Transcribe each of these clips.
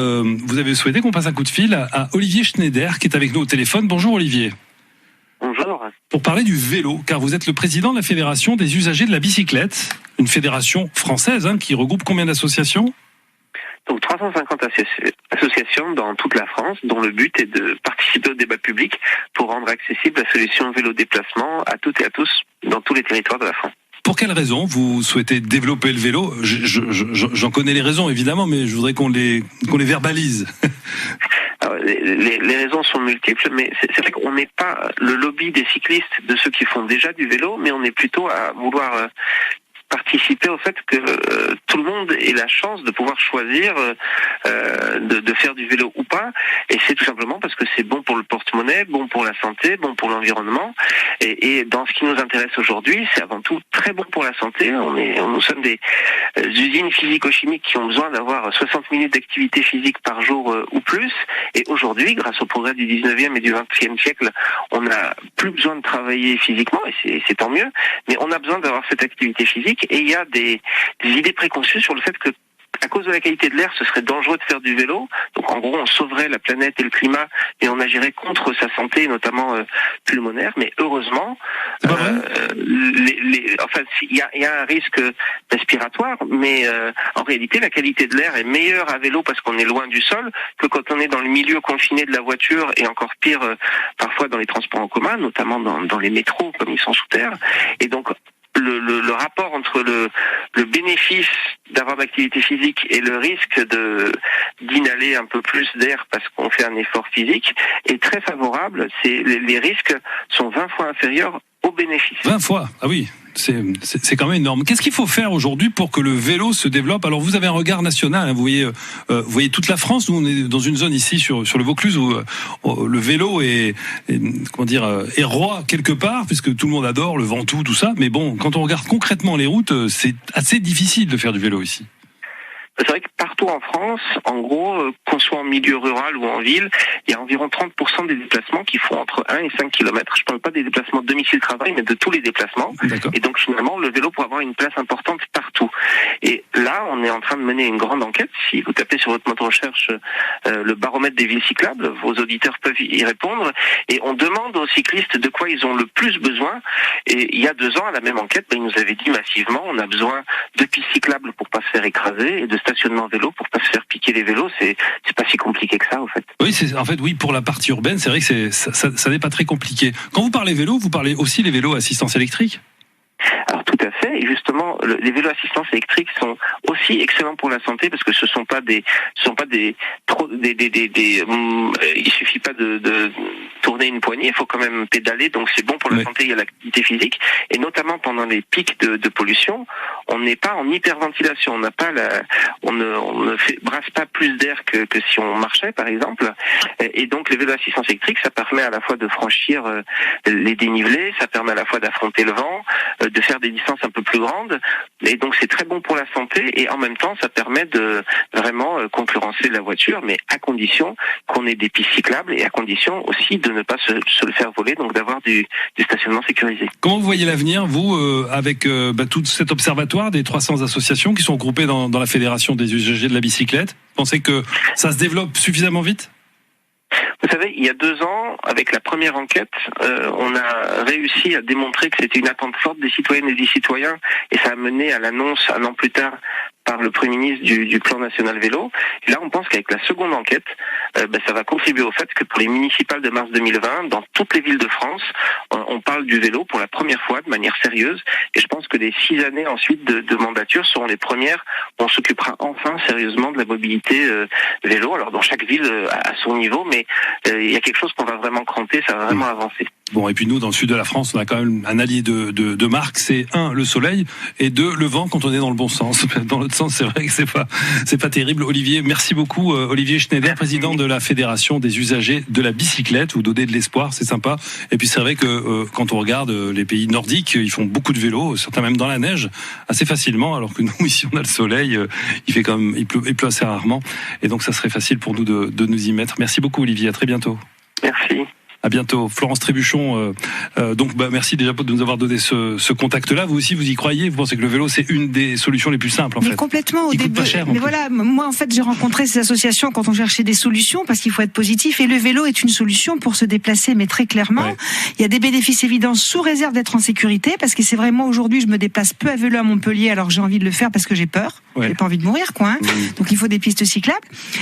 Vous avez souhaité qu'on passe un coup de fil à Olivier Schneider qui est avec nous au téléphone. Bonjour Olivier. Bonjour. Pour parler du vélo, car vous êtes le président de la Fédération des usagers de la bicyclette, une fédération française qui regroupe combien d'associations ? Donc 350 associations dans toute la France, dont le but est de participer au débat public pour rendre accessible la solution vélo déplacement à toutes et à tous dans tous les territoires de la France. Pour quelles raisons vous souhaitez développer le vélo ? J'en connais les raisons évidemment, mais je voudrais qu'on les verbalise. Alors, les raisons sont multiples, mais c'est vrai qu'on n'est pas le lobby des cyclistes, de ceux qui font déjà du vélo, mais on est plutôt à vouloir participer au fait que tout le monde ait la chance de pouvoir choisir de faire du vélo ou pas, et c'est tout simplement parce que c'est bon pour le porte-monnaie, bon pour la santé, bon pour l'environnement, et dans ce qui nous intéresse aujourd'hui, c'est avant tout très bon pour la santé. Nous sommes des usines physico-chimiques qui ont besoin d'avoir 60 minutes d'activité physique par jour ou plus, et aujourd'hui, grâce au progrès du 19e et du 20e siècle, on n'a plus besoin de travailler physiquement, et c'est tant mieux, mais on a besoin d'avoir cette activité physique. Et il y a des idées préconçues sur le fait que, à cause de la qualité de l'air, ce serait dangereux de faire du vélo. Donc en gros, on sauverait la planète et le climat et on agirait contre sa santé, notamment pulmonaire. Mais heureusement, il y a un risque respiratoire, mais en réalité, la qualité de l'air est meilleure à vélo parce qu'on est loin du sol que quand on est dans le milieu confiné de la voiture, et encore pire parfois dans les transports en commun, notamment dans les métros comme ils sont sous terre. Et donc le rapport entre le bénéfice d'avoir d'activité physique et le risque d'inhaler un peu plus d'air parce qu'on fait un effort physique est très favorable. Les risques sont 20 fois inférieurs aux bénéfices. 20 fois ? Ah oui, c'est quand même énorme. Qu'est-ce qu'il faut faire aujourd'hui pour que le vélo se développe ? Alors vous avez un regard national, vous voyez toute la France. Nous on est dans une zone ici sur le Vaucluse où le vélo est roi quelque part, puisque tout le monde adore le Ventoux, tout ça. Mais bon, quand on regarde concrètement les routes, c'est assez difficile de faire du vélo ici. C'est vrai que partout en France, en gros, qu'on soit en milieu rural ou en ville, il y a environ 30% des déplacements qui font entre 1 et 5 km. Je ne parle pas des déplacements de domicile-travail, mais de tous les déplacements. D'accord. Et donc finalement, le vélo pourrait avoir une place importante partout. Et là, on est en train de mener une grande enquête. Si vous tapez sur votre moteur de recherche le baromètre des villes cyclables, vos auditeurs peuvent y répondre. Et on demande aux cyclistes de quoi ils ont le plus besoin. Et il y a 2 ans, à la même enquête, ils nous avaient dit massivement, on a besoin de pistes cyclables pour pas se faire écraser et de stationnement vélo pour pas se faire piquer les vélos. C'est pas si compliqué que ça, au fait. Oui, pour la partie urbaine, c'est vrai que ça n'est pas très compliqué. Quand vous parlez vélo, vous parlez aussi les vélos à assistance électrique ? Alors tout à fait, et justement les vélos assistance électrique sont aussi excellents pour la santé parce que il suffit pas de tourner une poignée, il faut quand même pédaler, donc c'est bon pour la santé, il y a l'activité physique, et notamment pendant les pics de pollution, on n'est pas en hyperventilation, on ne brasse pas plus d'air que si on marchait par exemple, et donc les vélos assistance électrique, ça permet à la fois de franchir les dénivelés, ça permet à la fois d'affronter le vent, de faire des distances un peu plus grandes, et donc c'est très bon pour la santé, et en même temps ça permet de vraiment concurrencer la voiture, mais à condition qu'on ait des pistes cyclables et à condition aussi de ne pas se le faire voler, donc d'avoir du stationnement sécurisé. Comment vous voyez l'avenir, vous, avec tout cet observatoire des 300 associations qui sont groupées dans la Fédération des usagers de la bicyclette ? Vous pensez que ça se développe suffisamment vite ? Vous savez, il y a 2 ans, avec la première enquête, on a réussi à démontrer que c'était une attente forte des citoyennes et des citoyens, et ça a mené à l'annonce, 1 an plus tard, par le Premier ministre du plan national vélo. Et là, on pense qu'avec la seconde enquête, ça va contribuer au fait que pour les municipales de mars 2020, dans toutes les villes de France, on parle du vélo pour la première fois de manière sérieuse. Et je pense que les 6 années ensuite de mandature seront les premières où on s'occupera enfin sérieusement de la mobilité vélo. Alors dans chaque ville à son niveau, mais il y a quelque chose qu'on va vraiment cranter, ça va vraiment avancer. Bon, et puis nous, dans le sud de la France, on a quand même un allié de marque, c'est 1, le soleil, et 2, le vent quand on est dans le bon sens. Dans l'autre sens, c'est vrai que c'est pas terrible. Olivier, merci beaucoup. Olivier Schneider, président de la Fédération des usagers de la bicyclette. Vous donnez de l'espoir, c'est sympa. Et puis c'est vrai que quand on regarde les pays nordiques, ils font beaucoup de vélo, certains même dans la neige, assez facilement, alors que nous, ici, on a le soleil, il pleut assez rarement. Et donc, ça serait facile pour nous de nous y mettre. Merci beaucoup, Olivier. À très bientôt. Merci. À bientôt. Florence Trébuchon, donc merci déjà de nous avoir donné ce contact-là. Vous aussi, vous y croyez? Vous pensez que le vélo, c'est une des solutions les plus simples, en fait? Complètement. Au début. Pas cher, mais voilà, moi, en fait, j'ai rencontré ces associations quand on cherchait des solutions, parce qu'il faut être positif. Et le vélo est une solution pour se déplacer, mais très clairement. Ouais. Il y a des bénéfices évidents sous réserve d'être en sécurité, parce que c'est vrai, moi, aujourd'hui, je me déplace peu à vélo à Montpellier, alors que j'ai envie de le faire parce que j'ai peur. Ouais. J'ai pas envie de mourir, quoi. Donc, il faut des pistes cyclables.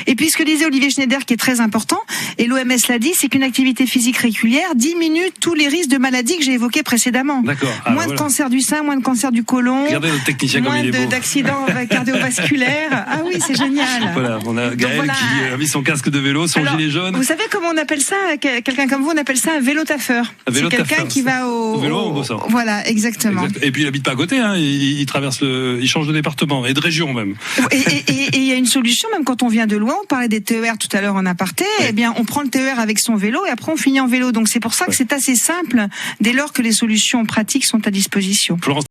Et puis, ce que disait Olivier Schneider, qui est très important, et l'OMS l'a dit, c'est qu'une activité physique régulière diminue tous les risques de maladies que j'ai évoqués précédemment. D'accord. Moins de cancer du sein, moins de cancer du côlon. Regardez notre technicien comme il est beau. Moins d'accidents cardiovasculaires. Ah oui, c'est génial. Voilà, on a Gaël qui a mis son casque de vélo, son gilet jaune. Vous savez comment on appelle ça? Quelqu'un comme vous, on appelle ça un vélo-taffeur. C'est quelqu'un qui va au vélo en bossant. Voilà, exactement. Et puis il habite pas à côté, hein. Il traverse il change de département et de région même. Et il y a une solution, même quand on vient de loin. On parlait des TER tout à l'heure en aparté. Eh bien, on prend le TER avec son vélo et après on finit en vélo. Donc c'est pour ça que c'est assez simple dès lors que les solutions pratiques sont à disposition. Florence